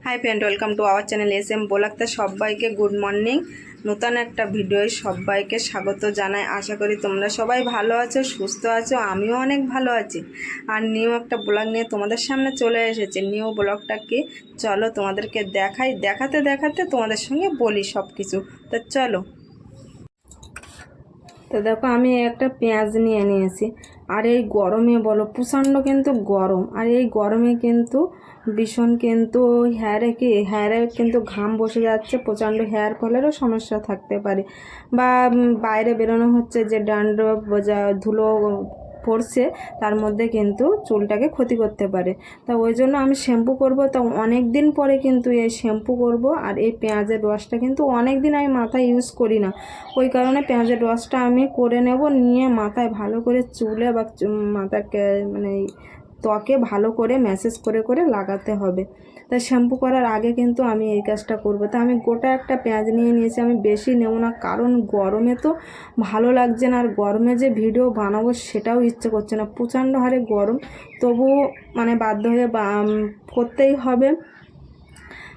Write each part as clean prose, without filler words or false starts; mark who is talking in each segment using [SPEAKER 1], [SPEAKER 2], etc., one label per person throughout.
[SPEAKER 1] Hi friend, welcome to our channel SM ব্লগতে সবাইকে good morning. নতুন একটা ভিডিওয় সবাইকে স্বাগত জানাই। আশা করি তোমরা সবাই ভালো আছো, সুস্থ আছো, আমিও অনেক ভালো আছি। আর নিউ একটা ব্লগ নিয়ে তোমাদের সামনে চলে এসেছে। নিউ ব্লগটাকে চলো তোমাদেরকে দেখাই, দেখাতে দেখাতে তোমাদের সঙ্গে বলি সব কিছু। তো চলো। তো দেখো, আমি একটা পেঁয়াজ নিয়ে নিয়েছি। আর এই গরমে বলো, প্রচণ্ড কিন্তু গরম। আর এই গরমে কিন্তু ভীষণ কিন্তু হেয়ারে কিন্তু ঘাম বসে যাচ্ছে, প্রচণ্ড হেয়ার ফলেরও সমস্যা থাকতে পারে। বা বাইরে বেরোনো হচ্ছে, যে ড্যান্ড্রফ যা ধুলো পড়ছে তার মধ্যে কিন্তু চুলটাকে ক্ষতি করতে পারে। তা ওই জন্য আমি শ্যাম্পু করব। তো অনেক দিন পরে কিন্তু এই শ্যাম্পু করব। আর এই পেঁয়াজের রসটা কিন্তু অনেক দিন আমি মাথায় ইউজ করি না, ওই কারণে পেঁয়াজের রসটা আমি করে নেব। নিয়ে মাথায় ভালো করে চুলে বা মাথাকে মানে ত্বকে ভালো করে ম্যাসেজ করে করে লাগাতে হবে। তাই শ্যাম্পু করার আগে কিন্তু আমি এই কাজটা করব। তা আমি গোটা একটা পেঁয়াজ নিয়ে নিয়েছি, আমি বেশি নেব না, কারণ গরমে তো ভালো লাগছে না। আর গরমে যে ভিডিও বানাবো সেটাও ইচ্ছে করছে না, প্রচণ্ড হারে গরম। তবু মানে বাধ্য হয়ে করতেই হবে।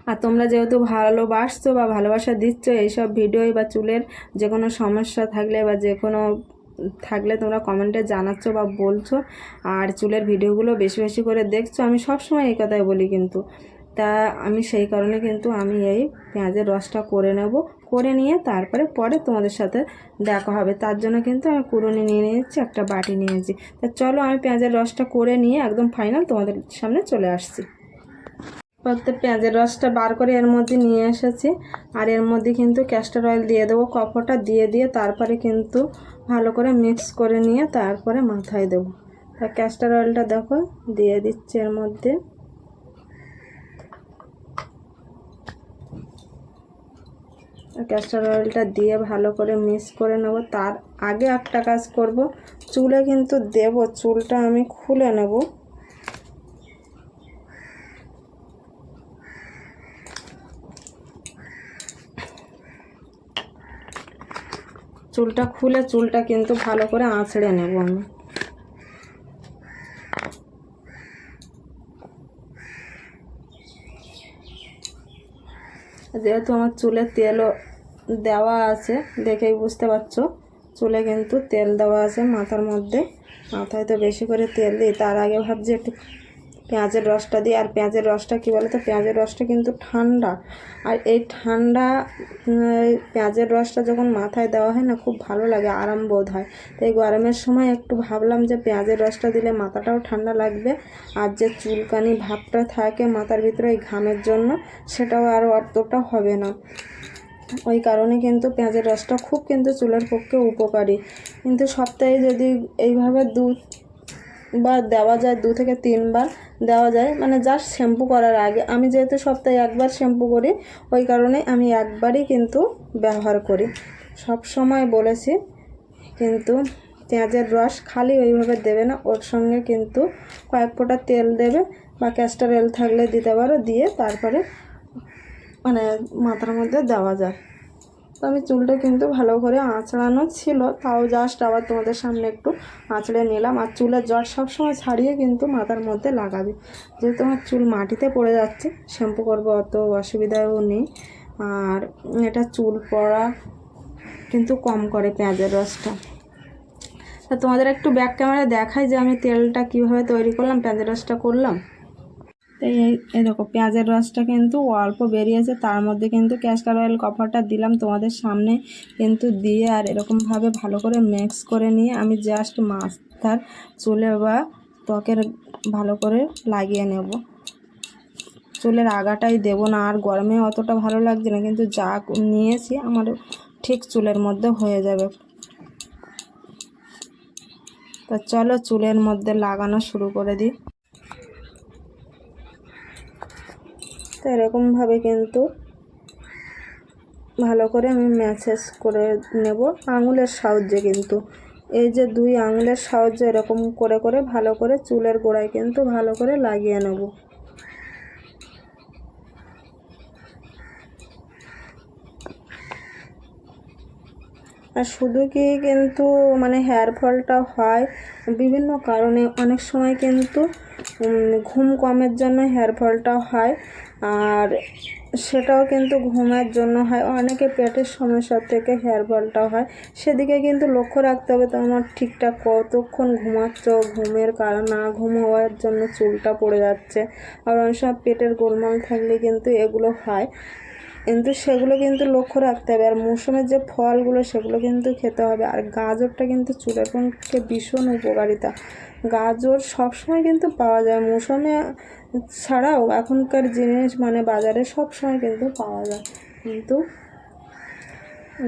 [SPEAKER 1] আর তোমরা যেহেতু ভালোবাসছো বা ভালোবাসা দিচ্ছ এইসব ভিডিও বা চুলের যে কোনো সমস্যা থাকলে বা যে কোনো থাকলে তোমরা কমেন্টে জানাচ্ছ বা বলছো। আর চুলের ভিডিওগুলো বেশি বেশি করে দেখছো, আমি সব সময় এই কথাই বলি কিন্তু। তা আমি সেই কারণে কিন্তু আমি এই পেঁয়াজের রসটা করে নেব, করে নিয়ে তারপরে পরে তোমাদের সাথে দেখা হবে। তার জন্য কিন্তু আমি কুড়ুনি নিয়ে নিয়েছি, একটা বাটি নিয়েছি। তা চলো, আমি পেঁয়াজের রসটা করে নিয়ে একদম ফাইনাল তোমাদের সামনে চলে আসছি। প্রত্যেক পেঁয়াজের রসটা বার করে এর মধ্যে নিয়ে এসেছি। আর এর মধ্যে কিন্তু ক্যাস্টর অয়েল দিয়ে দেবো, কফটা দিয়ে দিয়ে তারপরে কিন্তু ভালো করে মিক্স করে নিয়ে তারপরে মাথায় দেবো। তা ক্যাস্টর অয়েলটা দেখো দিয়ে দিচ্ছি এর মধ্যে। ক্যাস্টর অয়েলটা দিয়ে ভালো করে মিক্স করে নেব। তার আগে একটা কাজ করব, চুলে কিন্তু দেব, চুলটা আমি খুলে নেব। চুলটা খুলে চুলটা কিন্তু ভালো করে আঁচড়ে নেব আমি। যেহেতু আমার চুলে তেলও দেওয়া আছে, দেখেই বুঝতে পারছো চুলে কিন্তু তেল দেওয়া আছে মাথার মধ্যে। মাথায় তো বেশি করে তেল দিই, তার আগে ভাবছি একটু পেঁয়াজের রসটা দিই। আর পেঁয়াজের রসটা কী বলো তো, পেঁয়াজের রসটা কিন্তু ঠান্ডা। আর এই ঠান্ডা পেঁয়াজের রসটা যখন মাথায় দেওয়া হয় না, খুব ভালো লাগে, আরাম বোধ হয়। তো এই গরমের সময় একটু ভাবলাম যে পেঁয়াজের রসটা দিলে মাথাটাও ঠান্ডা লাগবে। আর যে চুলকানি ভাবটা থাকে মাথার ভিতরে এই ঘামের জন্য, সেটাও আর অতটা হবে না। ওই কারণে কিন্তু পেঁয়াজের রসটা খুব কিন্তু চুলের পক্ষে উপকারী। কিন্তু সপ্তাহে যদি এইভাবে দুবার দেওয়া যায়, 2 থেকে 3 বার দেওয়া যায়, মানে জাস্ট শ্যাম্পু করার আগে। আমি যেহেতু সপ্তাহে একবার শ্যাম্পু করি, ওই কারণে আমি একবারই কিন্তু ব্যবহার করি। সব সময় বলেছি কিন্তু পেঁয়াজের রস খালি ওইভাবে দেবে না, ওর সঙ্গে কিন্তু কয়েক ফোঁটা তেল দেবে বা ক্যাস্টর অয়েল থাকলে দিতে পারো, দিয়ে তারপরে মানে মাথার মধ্যে দেওয়া যায়। তো আমি চুলটা কিন্তু ভালো করে আঁচড়ানো ছিল, তাও জাস্ট আবার তোমাদের সামনে একটু আঁচড়ে নিলাম। আর চুলের জট সবসময় ছাড়িয়ে কিন্তু মাথার মধ্যে লাগাবি, যেহেতু আমার চুল মাটিতে পড়ে যাচ্ছে, শ্যাম্পু করবো অত অসুবিধাও নেই। আর এটা চুল পড়া কিন্তু কম করে পেঁয়াজের রসটা। তা তোমাদের একটু ব্যাক ক্যামেরা দেখাই যে আমি তেলটা কীভাবে তৈরি করলাম, পেঁয়াজের রসটা করলাম। তো এই দেখো, পেঁয়াজের রসটা কিন্তু অল্প বেরিয়েছে, তার মধ্যে কিন্তু ক্যাস্টর অয়েল কফারটা দিলাম তোমাদের সামনে কিন্তু দিয়ে, আর এরকমভাবে ভালো করে মিক্স করে নিয়ে আমি জাস্ট মাথার চুলে বা ত্বকের ভালো করে লাগিয়ে নেব। চুলের আগাটাই দেব না, আর গরমে অতটা ভালো লাগছে না, কিন্তু যা নিয়েছি আমার ঠিক চুলের মধ্যে হয়ে যাবে। তো চলো চুলের মধ্যে লাগানো শুরু করে দিই। তো এরকমভাবে কিন্তু ভালো করে আমি ম্যাসেজ করে নেব আঙুলের সাহায্যে। কিন্তু এই যে 2 আঙুলের সাহায্যে এরকম করে করে ভালো করে চুলের গোড়ায় কিন্তু ভালো করে লাগিয়ে নেব। আর শুধু কি কিন্তু মানে হেয়ার ফলটা হয় বিভিন্ন কারণে, অনেক সময় কিন্তু ঘুম কমের জন্য হেয়ার ফলটা হয়। আর সেটাও কিন্তু ঘুমের জন্য হয়। অনেকে পেটের সমস্যা থেকে হেয়ার ফলটাও হয়, সেদিকে কিন্তু লক্ষ্য রাখতে হবে। তো আমার ঠিকঠাক কতক্ষণ ঘুমাচ্ছ, ঘুমের কারণ না ঘুম হওয়ার জন্য চুলটা পড়ে যাচ্ছে। আর অনেক সময় পেটের গোলমাল থাকলে কিন্তু এগুলো হয়, কিন্তু সেগুলো কিন্তু লক্ষ্য রাখতে হবে। আর মৌসুমের যে ফলগুলো সেগুলো কিন্তু খেতে হবে। আর গাজরটা কিন্তু চুলের পক্ষে ভীষণ উপকারিতা। গাজর সবসময় কিন্তু পাওয়া যায়, মৌসুমে ছাড়াও এখনকার জিনিস মানে বাজারে সব সময় কিন্তু পাওয়া যায়। কিন্তু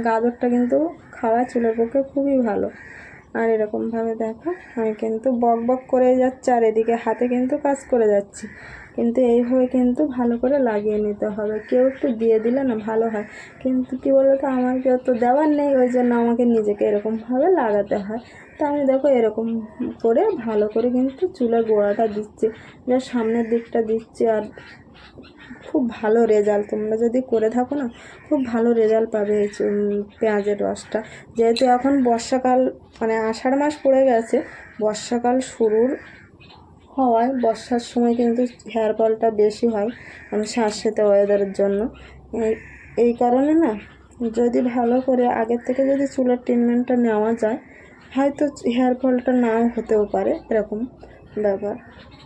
[SPEAKER 1] গাজরটা কিন্তু খাওয়া চুলের পক্ষে খুবই ভালো। আর এরকমভাবে দেখো আমি কিন্তু বক বক করে যাচ্ছি আর এদিকে হাতে কিন্তু কাজ করে যাচ্ছি। কিন্তু এইভাবে কিন্তু ভালো করে লাগিয়ে নিতে হবে। কেউ একটু দিয়ে দিলে না ভালো হয়, কিন্তু কী বলো তো, আমার কেউ তো দেওয়ার নেই, ওই জন্য আমাকে নিজেকে এরকমভাবে লাগাতে হয়। তো আমি দেখো এরকম করে ভালো করে কিন্তু চুলের গোড়াটা দিচ্ছি, যা সামনের দিকটা দিচ্ছি। আর খুব ভালো রেজাল্ট, তোমরা যদি করে থাকো না খুব ভালো রেজাল্ট পাবে এই পেঁয়াজের রসটা। যেহেতু এখন বর্ষাকাল মানে আষাঢ় মাস পড়ে গেছে, বর্ষাকাল শুরুর হওয়ায় বর্ষার সময় কিন্তু হেয়ার ফলটা বেশি হয়, মানে স্যাঁতসেঁতে ওয়েদারের জন্য। এই কারণে না যদি ভালো করে আগের থেকে যদি চুলের ট্রিটমেন্টটা নেওয়া যায়, হয়তো হেয়ার ফলটা নাও হতেও পারে, এরকম ব্যাপার।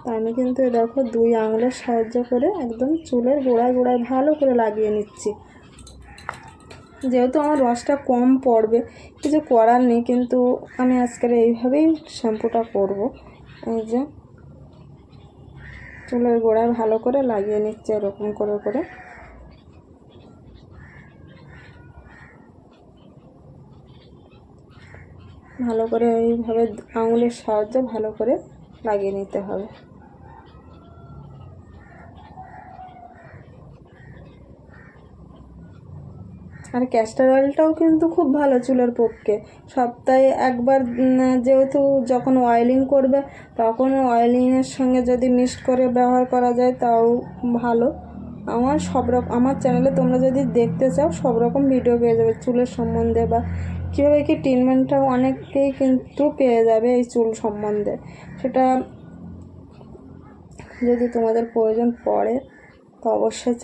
[SPEAKER 1] তা আমি কিন্তু দেখো 2 আঙুলের সাহায্য করে একদম চুলের গোড়ায় গোড়ায় ভালো করে লাগিয়ে নিচ্ছি। যেহেতু আমার রসটা কম পড়বে, কিছু করার নেই, কিন্তু আমি আজকের এইভাবেই শ্যাম্পুটা করব। এই যে চুলের গোড়ায় ভালো করে লাগিয়ে নিচ্ছে এরকম করে করে। ভালো করে এইভাবে আঙুলের সাহায্যে ভালো করে লাগিয়ে নিতে হবে। আর ক্যাস্টর অয়েলটাও কিন্তু খুব ভালো চুলের পক্ষে। সপ্তাহে একবার যেহেতু যখন অয়েলিং করবে তখন অয়েলিংয়ের সঙ্গে যদি মিক্সড করে ব্যবহার করা যায় তাও ভালো। আমার চ্যানেলে তোমরা যদি দেখতে চাও সব রকম ভিডিও পেয়ে যাবে চুলের সম্বন্ধে, বা কীভাবে কি ট্রিটমেন্টটাও অনেকেই কিন্তু পেয়ে যাবে এই চুল সম্বন্ধে। সেটা যদি তোমাদের প্রয়োজন পড়ে তো অবশ্যই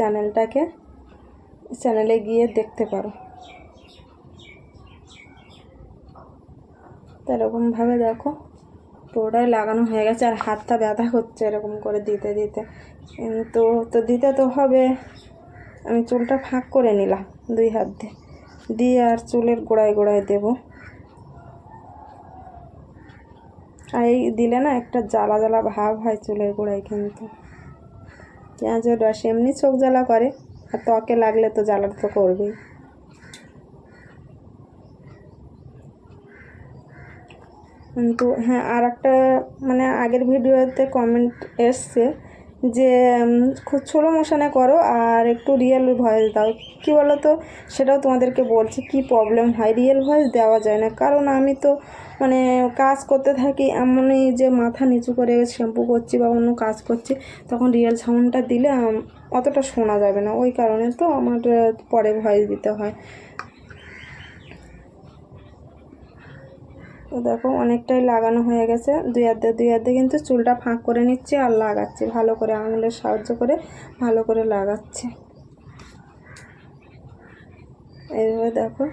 [SPEAKER 1] চ্যানেলে গিয়ে দেখতে পারো। তো এরকমভাবে দেখো পুরোটাই লাগানো হয়ে গেছে। আর হাতটা ব্যথা হচ্ছে এরকম করে দিতে দিতে, কিন্তু তো দিতে তো হবে। আমি চুলটা ফাঁক করে নিলাম 2 হাত দিয়ে আর চুলের গোড়ায় গোড়ায় দেব। আর এই দিলে না একটা জ্বালা জ্বালা ভাব হয় চুলের গোড়ায়, কিন্তু পেঁয়াজের রস এমনি চোখ জ্বালা করে, আর ত্বকে লাগলে তো জ্বালা তো করবেই। কিন্তু হ্যাঁ, আর একটা মানে আগের ভিডিওতে কমেন্ট এসছে যে খুব স্লো মোশনে করো আর একটু রিয়েল ভয়েস দাও। কী বলো তো, সেটাও তোমাদেরকে বলছি কি প্রবলেম হয়। রিয়েল ভয়েস দেওয়া যায় না, কারণ আমি তো মানে কাজ করতে থাকি, এমনই যে মাথা নিচু করে শ্যাম্পু করছি বা অন্য কাজ করছি, তখন রিয়েল সাউন্ডটা দিলে অতটা শোনা যাবে না। ওই কারণে তো আমার পরে ভয়েস দিতে হয়। তো দেখো অনেকটাই লাগানো হয়ে গেছে, 2 হাতে কিন্তু চুলটা ফাঁক করে নিচ্ছি আর লাগাচ্ছি ভালো করে, আঙুলের সাহায্য করে ভালো করে লাগাচ্ছি। এইভাবে দেখো,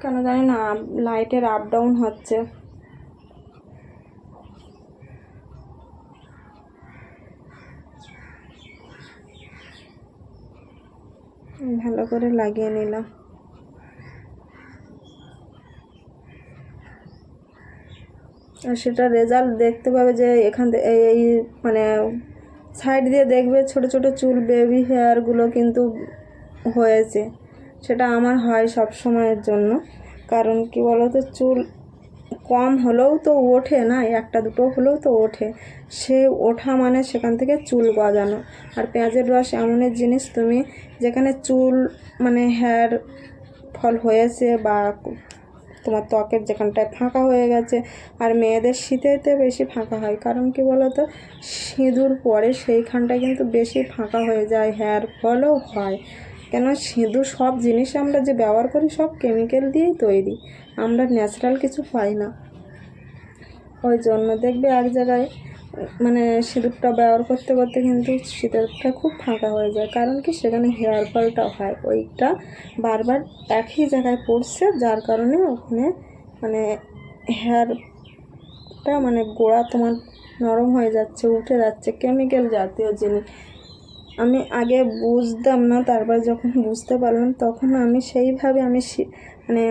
[SPEAKER 1] কেন জানি না লাইটের আপ ডাউন হচ্ছে। ভালো করে লাগিয়ে নিলাম। আর সেটা রেজাল্ট দেখতে পাবে যে এখান থেকে এই মানে সাইড দিয়ে দেখবে ছোট ছোট চুল বেবি হেয়ারগুলো কিন্তু হয়েছে। সেটা আমার হয় সব সময়ের জন্য, কারণ কি বলো তো, চুল কম হলেও তো ওঠে না, 1-2 হলেও তো ওঠে। সে ওঠা মানে সেখান থেকে চুল গজানো। আর পেঁয়াজের রস এমন জিনিস, তুমি যেখানে চুল মানে হেয়ার ফল হয়েছে বা তোমার ত্বকের যেখানটায় ফাঁকা হয়ে গেছে, আর মেয়েদের শীতেতে বেশি ফাঁকা হয়, কারণ কি বলো তো, সিঁদুর পরে সেইখানটায় কিন্তু বেশি ফাঁকা হয়ে যায়, হেয়ার ফলও হয়। কেন, সিঁদুর সব জিনিস আমরা যে ব্যবহার করি সব কেমিক্যাল দিয়েই তৈরি, আমরা ন্যাচারাল কিছু পাই না। ওই জন্য দেখবে এক জায়গায় মানে সিঁদুরটা ব্যবহার করতে করতে কিন্তু সিঁদুরটা খুব ফাঁকা হয়ে যায়, কারণ কি সেখানে হেয়ার ফলটা হয়, ওইটা বারবার একই জায়গায় পড়ছে, যার কারণে ওখানে মানে হেয়ারটা মানে গোড়া তোমার নরম হয়ে যাচ্ছে, উঠে যাচ্ছে, কেমিক্যাল জাতীয় জিনিস। আমি আগে বুঝতাম না, তারপর যখন বুঝতে পারলাম তখন আমি সেইভাবে মানে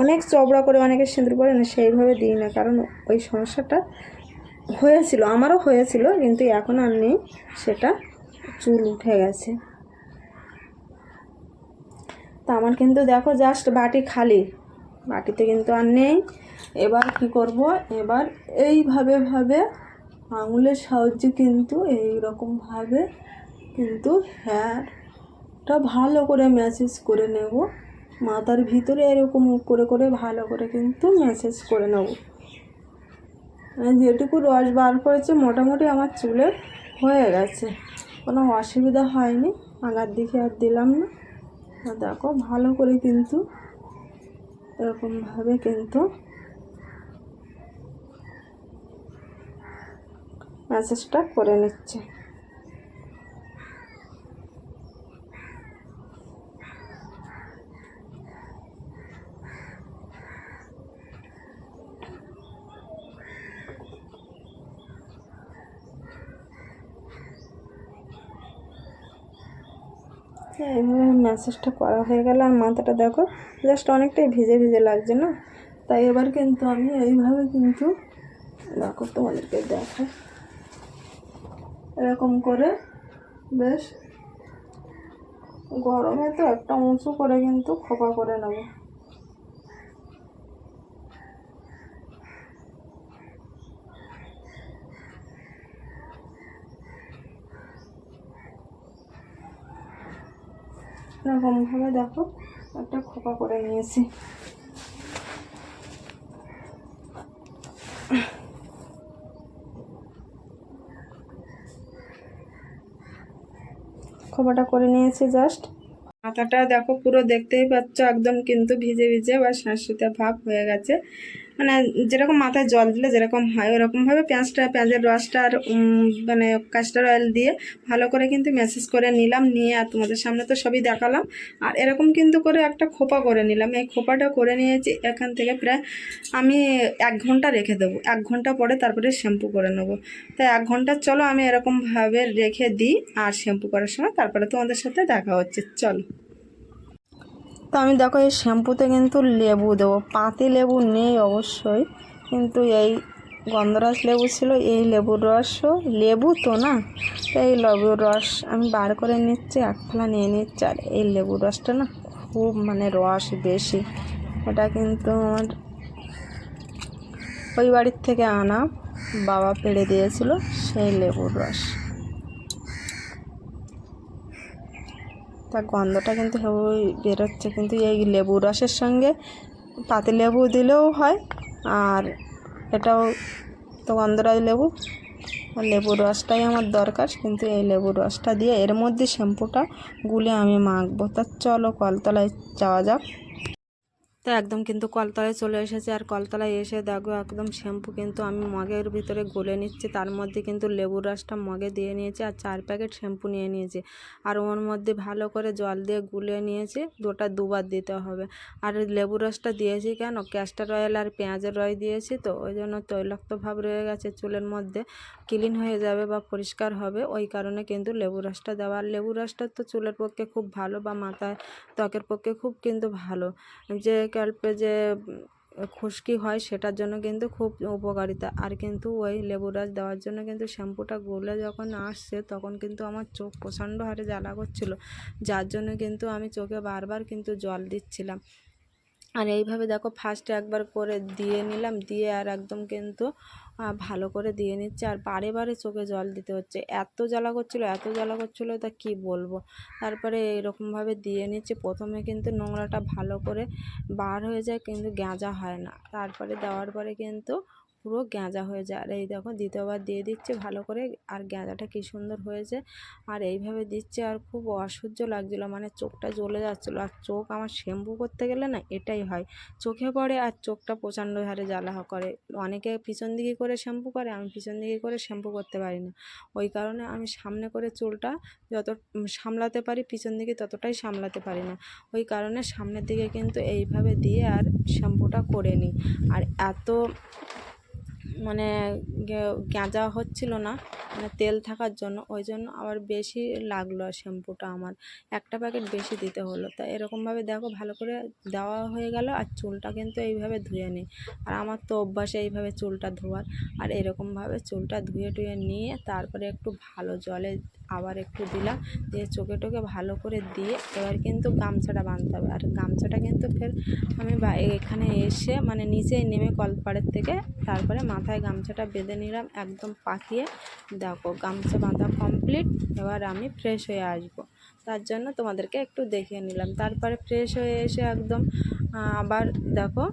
[SPEAKER 1] অনেক চওড়া করে অনেকে সিঁদুর পরে না, সেইভাবে দিই না, কারণ ওই সমস্যাটা হয়েছিল, আমারও হয়েছিল, কিন্তু এখন আর নেই, সেটা চুল উঠে গেছে। তা আমার কিন্তু দেখো জাস্ট বাটি খালি, বাটিতে কিন্তু আর নেই। এবার কি করব, এবার এইভাবে আঙুলের সাহায্যে কিন্তু এইরকমভাবে কিন্তু হেয়ারটা ভালো করে ম্যাসেজ করে নেব, মাথার ভিতরে এরকম করে করে ভালো করে কিন্তু ম্যাসেজ করে নেব। যেটুকু রস বার করেছে মোটামুটি আমার চুলে হয়ে গেছে, কোনো অসুবিধা হয়নি, আগার দিকে আর দিলাম না। দেখো ভালো করে কিন্তু এরকমভাবে কিন্তু ম্যাসেজটা করে নিচ্ছে। এইভাবে ম্যাসেজটা করা হয়ে গেল, আর মাথাটা দেখো জাস্ট অনেকটাই ভিজে ভিজে লাগছে না, তাই এবার কিন্তু আমি এইভাবে কিন্তু দেখো তোমাদেরকে দেখাই, এরকম করে বেশ গরমে তো একটা উঁচু করে কিন্তু খোপা করে নেব। এরকমভাবে দেখো একটা খোপা করে নিয়েছি। খোপাটা করে নিয়েছি জাস্ট, মাথাটা দেখো পুরো দেখতেই পাচ্ছ একদম কিন্তু ভিজে ভিজে বা শাঁসিতে ভাব হয়ে গেছে, মানে যেরকম মাথায় জল দিলে যেরকম হয় ওরকমভাবে পেঁয়াজের রসটা আর মানে কাস্টার অয়েল দিয়ে ভালো করে কিন্তু ম্যাসেজ করে নিলাম, নিয়ে আর তোমাদের সামনে তো সবই দেখালাম। আর এরকম কিন্তু করে একটা খোপা করে নিলাম, এই খোপাটা করে নিয়েছি, এখান থেকে প্রায় আমি 1 ঘন্টা রেখে দেবো, 1 ঘন্টা পরে তারপরে শ্যাম্পু করে নেবো। তাই 1 ঘন্টা চলো আমি এরকমভাবে রেখে দিই, আর শ্যাম্পু করার সময় তারপরে তোমাদের সাথে দেখা হচ্ছে, চলো। তো আমি দেখো এই শ্যাম্পুতে কিন্তু লেবু দেবো, পাতি লেবু নেই অবশ্যই, কিন্তু এই গন্ধরাজ লেবু ছিল, এই লেবুর রসও লেবু তো না, তো এই লেবুর রস আমি বার করে নিচ্ছি, 1 থালা নিয়ে নিচ্ছি। আর এই লেবুর রসটা না খুব মানে রস বেশি, এটা কিন্তু আমার ওই বাড়ির থেকে আনা, বাবা পেড়ে দিয়েছিল সেই লেবুর রস, তা গন্ধটা কিন্তু হেবই বেরোচ্ছে। কিন্তু এই লেবু রসের সঙ্গে পাতি লেবু দিলেও হয়, আর এটাও তো গন্ধরাজ লেবু, লেবুর রসটাই আমার দরকার, কিন্তু এই লেবুর রসটা দিয়ে এর মধ্যে শ্যাম্পুটা গুলে আমি মাখবো। তা চলো কলতলায় যাওয়া যাক। তো একদম কিন্তু কলতলায় চলে এসেছে, আর কলতলায় এসে দেখো একদম শ্যাম্পু কিন্তু আমি মগের ভিতরে গলে নিচ্ছি, তার মধ্যে কিন্তু লেবুর রসটা মগে দিয়ে নিয়েছি, আর 4 প্যাকেট শ্যাম্পু নিয়ে নিয়েছি, আর ওর মধ্যে ভালো করে জল দিয়ে গুলে নিয়েছি, দুবার দিতে হবে। আর লেবুর রসটা দিয়েছি কেন, ক্যাস্টর অয়েল আর পেঁয়াজের রস দিয়েছি, তো ওই জন্য তৈলাক্ত ভাব রয়ে গেছে চুলের মধ্যে, ক্লিন হয়ে যাবে বা পরিষ্কার হবে, ওই কারণে কিন্তু লেবু রসটা দেওয়া। আর লেবু রসটা তো চুলের পক্ষে খুব ভালো, বা মাথায় ত্বকের পক্ষে খুব কিন্তু ভালো, যে ক্যাল্পে যে খুশকি হয় সেটার জন্য কিন্তু খুব উপকারিতা। আর কিন্তু ওই লেবু রস দেওয়ার জন্য কিন্তু শ্যাম্পুটা গলে যখন আসছে তখন কিন্তু আমার চোখ প্রচণ্ড হারে জ্বালা করছিলো, যার জন্য কিন্তু আমি চোখে বারবার কিন্তু জল দিচ্ছিলাম। আর এইভাবে দেখো ফার্স্টে একবার করে দিয়ে নিলাম, দিয়ে আর একদম কিন্তু ভালো করে দিয়ে নিচ্ছে, আর বারে বারে চোখে জল দিতে হচ্ছে, এত জ্বালা করছিলো তা কি বলবো। তারপরে এরকমভাবে দিয়ে নিচ্ছে, প্রথমে কিন্তু নোংরাটা ভালো করে বার হয়ে যায়, কিন্তু গাঁজা হয় না, তারপরে দেওয়ার পরে কিন্তু পুরো গেঁজা হয়ে যায়। আর এই দেখো দ্বিতীয়বার দিয়ে দিচ্ছে ভালো করে, আর গেঁজাটা কী সুন্দর হয়েছে। আর এইভাবে দিচ্ছে, আর খুব অসহ্য লাগছিলো, মানে চোখটা জ্বলে যাচ্ছিলো। আর চোখ আমার শ্যাম্পু করতে গেলে না এটাই হয়, চোখে পড়ে আর চোখটা প্রচণ্ড হারে জ্বালা করে। অনেকে পিছন দিকে করে শ্যাম্পু করে, আমি পিছন দিকে করে শ্যাম্পু করতে পারি না। ওই কারণে আমি সামনে করে চুলটা যত সামলাতে পারি, পিছন দিকে ততটাই সামলাতে পারি না। ওই কারণে সামনের দিকে কিন্তু এইভাবে দিয়ে আর শ্যাম্পুটা করে নিই। আর এত মানে গেঁজা হচ্ছিল না, মানে তেল থাকার জন্য, ওই জন্য আবার বেশি লাগলো শ্যাম্পুটা আমার, একটা প্যাকেট বেশি দিতে হলো। তা এরকমভাবে দেখো ভালো করে দেওয়া হয়ে গেল। আর চুলটা কিন্তু এইভাবে ধুয়ে নিই, আর আমার তো অভ্যাসে এইভাবে চুলটা ধোয়ার। আর এরকমভাবে চুলটা ধুয়ে টুয়ে নিয়ে তারপরে একটু ভালো জলে আবার একটু দিলাম, দিয়ে চোখে টোকে ভালো করে দিয়ে এবার কিন্তু গামছাটা বাঁধতে হবে। আর গামছাটা কিন্তু ফের আমি এখানে এসে মানে নিচেই নেমে কলপাড়ের থেকে তারপরে মাথায় গামছাটা বেঁধে নিলাম একদম পাকিয়ে। দেখো গামছা বাঁধা কমপ্লিট। এবার আমি ফ্রেশ হয়ে আসবো, তার জন্য তোমাদেরকে একটু দেখিয়ে নিলাম। তারপরে ফ্রেশ হয়ে এসে একদম আবার দেখো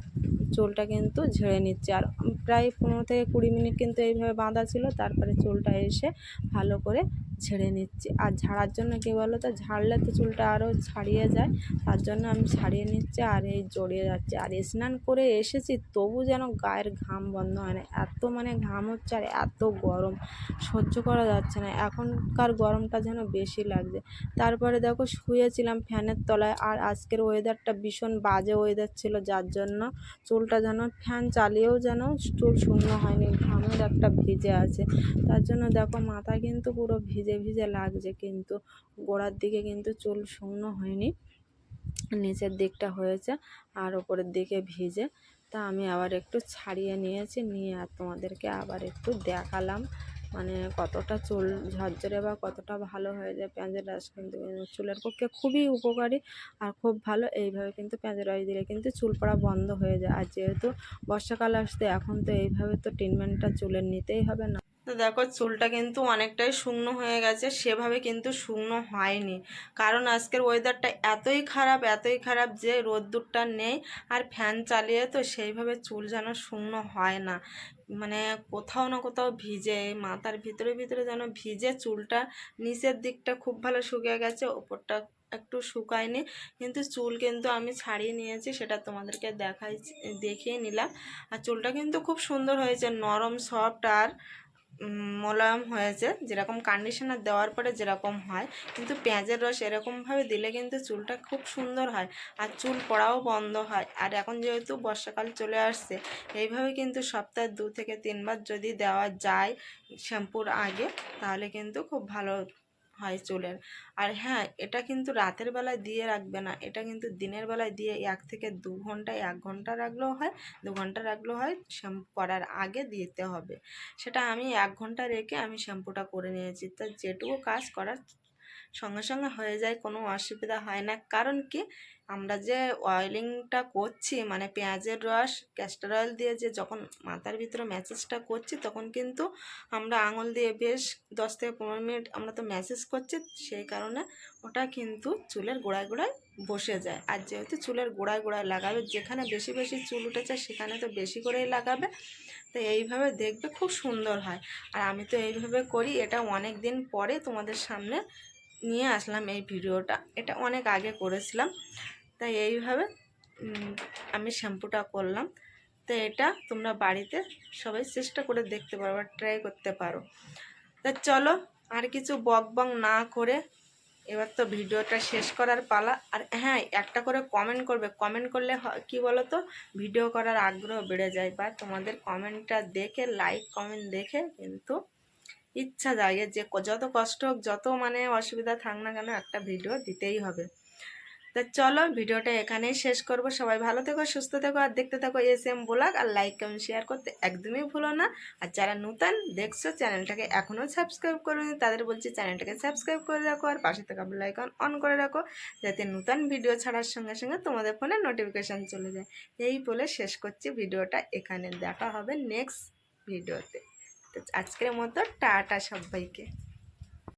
[SPEAKER 1] চুলটা কিন্তু ঝেড়ে নিচ্ছে। আর প্রায় 15 থেকে 20 মিনিট কিন্তু এইভাবে বাঁধা ছিল। তারপরে চুলটা এসে ভালো করে ঝেড়ে নিচ্ছি। আর ঝাড়ার জন্য কী বলো তো, ঝাড়লে তো চুলটা আরও ছাড়িয়ে যায়, তার জন্য আমি ছাড়িয়ে নিচ্ছি। আর এই জড়িয়ে যাচ্ছে। আর স্নান করে এসেছি তবু যেন গায়ের ঘাম বন্ধ হয় না, এত মানে ঘাম হচ্ছে। আর এত গরম সহ্য করা যাচ্ছে না, এখনকার গরমটা যেন বেশি লাগছে। তারপরে দেখো শুয়েছিলাম ফ্যানের তলায়। আর আজকের ওয়েদারটা ভীষণ বাজে ওয়েদার ছিল, যার জন্য চুলটা যেন ফ্যান চালিয়েও যেন চুল শুকনো হয়নি, ঘামের একটা ভিজে আছে। তার জন্য দেখো মাথা কিন্তু পুরো ভিজে ভিজে লাগছে, কিন্তু গোড়ার দিকে কিন্তু চুল শুকনো হয়নি, নিচের দিকটা হয়েছে আর ওপরের দিকে ভিজে। তা আমি আবার একটু ছাড়িয়ে নিয়েছি, নিয়ে আর তোমাদেরকে আবার একটু দেখালাম মানে কতটা চুল ঝরঝরে বা কতটা ভালো হয়ে যায় পেঁয়াজের রস। কিন্তু চুলের পক্ষে খুবই উপকারী আর খুব ভালো। এইভাবে কিন্তু পেঁয়াজের রস দিলে কিন্তু চুল পড়া বন্ধ হয়ে যায়। আর যেহেতু বর্ষাকাল আসতে এখন তো এইভাবে তো ট্রিটমেন্টটা চুলের নিতেই হবে না। তো দেখো চুলটা কিন্তু অনেকটাই শুকনো হয়ে গেছে, সেভাবে কিন্তু শুকনো হয়নি, কারণ আজকের ওয়েদারটা এতই খারাপ যে রোদ্দুরটা নেই। আর ফ্যান চালিয়ে তো সেইভাবে চুল যেন শুকনো হয় না, মানে কোথাও না কোথাও ভিজে, মাথার ভিতরে যেন ভিজে চুলটা নিচের দিকটা খুব ভালো শুকিয়ে গেছে, ওপরটা একটু শুকায়নি। কিন্তু চুল কিন্তু আমি ছাড়িয়ে নিয়েছি, সেটা তোমাদেরকে দেখিয়ে নিলাম। আর চুলটা কিন্তু খুব সুন্দর হয়েছে, নরম সফট আর মোলায়েম হয়েছে, যেরকম কন্ডিশনার দেওয়ার পরে যেরকম হয়। কিন্তু পেঁয়াজের রস এরকমভাবে দিলে কিন্তু চুলটা খুব সুন্দর হয় আর চুল পড়াও বন্ধ হয়। আর এখন যেহেতু বর্ষাকাল চলে আসছে, এইভাবে কিন্তু সপ্তাহে 2 থেকে 3 বার যদি দেওয়া যায় শ্যাম্পুর আগে, তাহলে কিন্তু খুব ভালো হয় চুলের। আর হ্যাঁ, এটা কিন্তু রাতের বেলায় দিয়ে রাখবে না, এটা কিন্তু দিনের বেলায় দিয়ে 1 থেকে 2 ঘন্টা, 1 ঘন্টা রাখলেও হয়, 2 ঘন্টা রাখলেও হয়, শ্যাম্পু করার আগে দিতে হবে। সেটা আমি 1 ঘন্টা রেখে আমি শ্যাম্পুটা করে নিয়েছি। তো যেটুকু কাজ করার সঙ্গে সঙ্গে হয়ে যায়, কোনো অসুবিধা হয় না। কারণ কি, আমরা যে অয়েলিংটা করছি মানে পেঁয়াজের রস ক্যাস্টর অয়েল দিয়ে যে যখন মাথার ভিতরে ম্যাসেজটা করছি, তখন কিন্তু আমরা আঙুল দিয়ে বেশ 10 থেকে 15 মিনিট আমরা তো ম্যাসেজ করছি, সেই কারণে ওটা কিন্তু চুলের গোড়ায় গোড়ায় বসে যায়। আর যেহেতু চুলের গোড়ায় গোড়ায় লাগাবে, যেখানে বেশি বেশি চুল উঠেছে সেখানে তো বেশি করেই লাগাবে। তো এইভাবে দেখবে খুব সুন্দর হয়। আর আমি তো এইভাবে করি, এটা অনেক দিন পরে তোমাদের সামনে নিয়ে আসলাম এই ভিডিওটা, এটা অনেক আগে করেছিলাম। তাই এইভাবে আমি শ্যাম্পুটা করলাম। তো এটা তোমরা বাড়িতে সবাই চেষ্টা করে দেখতে পারো, ট্রাই করতে পারো। তা চলো আর কিছু বক না করে এবার তো ভিডিওটা শেষ করার পালা। আর হ্যাঁ, একটা করে কমেন্ট করবে, কমেন্ট করলে কি বলো তো, ভিডিও করার আগ্রহ বেড়ে যায়, বা তোমাদের কমেন্টটা দেখে, লাইক কমেন্ট দেখে কিন্তু ইচ্ছা জাগে যে যত কষ্ট হোক, যত মানে অসুবিধা থাক না কেন, একটা ভিডিও দিতেই হবে। তা চলো ভিডিওটা এখানেই শেষ করব। সবাই ভালো থেকো, সুস্থ থেকো, আর দেখতে থাকো SM ব্লগ। আর লাইক কমেন্ট শেয়ার করতে একদমই ভুলো না। আর যারা নতুন দেখছো চ্যানেলটাকে এখনও সাবস্ক্রাইব করোনি, তাদের বলছি চ্যানেলটাকে সাবস্ক্রাইব করে রাখো, আর পাশে থাকা বেল আইকন অন করে রাখো, যাতে নতুন ভিডিও ছাড়ার সঙ্গে সঙ্গে তোমাদের ফোনে নোটিফিকেশান চলে যায়। এই বলে শেষ করছি ভিডিওটা এখানে, দেখা হবে নেক্সট ভিডিওতে। তো আজকের মতো টাটা সবাইকে।